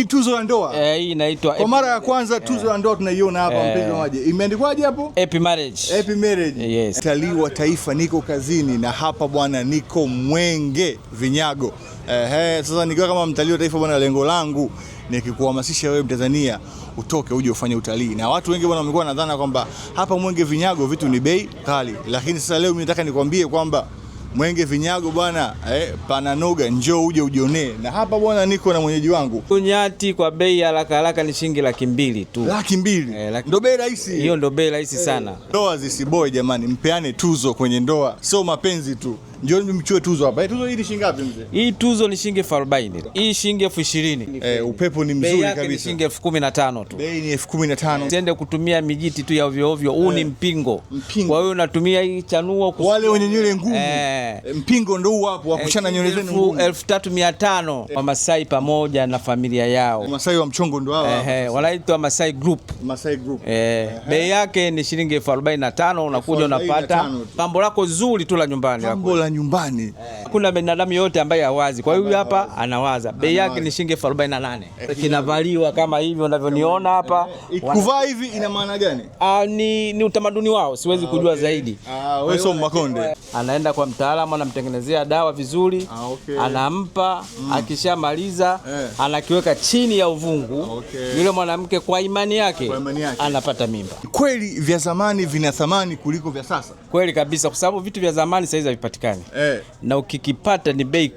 Tuzo ya ndoa. Hii inaitwa kwa mara ya kwanza tuzo ya ndoa tunaiona hapa mpenzi wangu. Imeandikwaje hapo? Happy marriage. Happy marriage. Yes. Mtalii wa taifa niko kazini na hapa bwana niko Mwenge Vinyago. Sasa nikiwa kama mtalii wa taifa bwana, lengo langu ni kukuhamasisha wewe Mtanzania utoke uje ufanye utalii. Na watu wengi bwana wamekuwa nadhana kwamba hapa Mwenge Vinyago vitu ni bei kali. Lakini sasa leo mimi nataka nikwambie kwamba Mwenge Vinyago bwana, pananoga, njoo uje ujionee. Na hapa bwana niko na mwenyeji wangu. Nyati kwa bei haraka haraka ni shilingi 200,000 tu. 200,000. Ndio bei rahisi. Hiyo ndio bei rahisi sana. Ndoa zisiboe jamani, mpeane tuzo kwenye ndoa. Sio mapenzi tu. Njoo mchue tuzo hapa. Tuzo hii ni shilingi ngapi mzee? Hii tuzo ni shilingi 40,000. Hii shilingi 20,000. Upepo ni mzuri kabisa. Bei ni shilingi 15,000 tu. Bei ni 15,000. Usiende kutumia mijiti tu ya ovyo ovyo. Huu ni mpingo. Kwa hiyo unatumia hii chanuo wale wenye nywele ngumu. Mpingo ndio huu hapo wa kuchana nywele zenu ngumu. 3,500 wa Masai pamoja na familia yao. Masai wa mchongo ndio hawa. Wanaitwa Masai Group. Masai Group. Bei yake ni shilingi 45,000, unakuja unapata pambo lako zuri tu la nyumbani. Pambo la nyumbani. Kuna binadamu yote ambaye hawazi. Kwa hiyo hapa anawaza. Bei yake ni shilingi 48. Kinavaliwa kama hivi unavyoniona hapa. Kuvaa hivi ina maana gani? Ni utamaduni wao, siwezi kujua zaidi. Wewe sio Makonde. Anaenda kwa mtaalamu, anamtengenezea dawa vizuri. Anampa, akishamaliza anakiweka chini ya uvungu. Yule mwanamke kwa imani yake anapata mimba. Kweli vya zamani vina thamani kuliko vya sasa? Kweli kabisa, kwa sababu vitu vya zamani sasa hivi havipatikani. Na ukikipata ni bei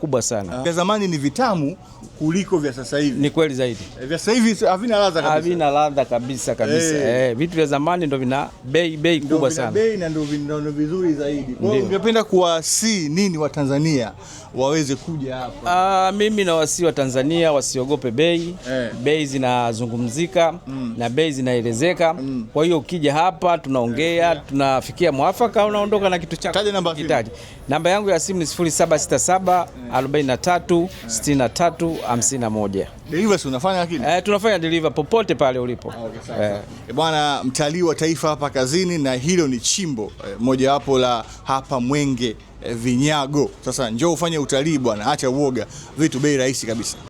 kubwa sana. Vya zamani ni vitamu kuliko vya sasa hivi. Ni kweli zaidi. Vya sasa hivi havina ladha kabisa. Havina ladha kabisa. Vitu vya zamani ndio vina bei kubwa sana. Bei na ndio vizuri zaidi. Kwa hiyo ungependa kuwasi nini wa Tanzania waweze kuja hapa? Mimi na wasi wa Tanzania wasiogope bei. Bei zinazungumzika na bei zinaelezeka. Kwa hiyo ukija hapa tunaongea, tunafikia mwafaka, unaondoka na kitu chako. Taja namba simu. Namba yangu ya simu ni 0767 43 63 51. Delivery unafanya lakini? Tunafanya delivery popote pale ulipo. Bwana, mtalii wa taifa hapa kazini, na hilo ni chimbo mojawapo la hapa Mwenge Vinyago. Sasa njoo ufanye utalii bwana, acha uoga, vitu bei rahisi kabisa.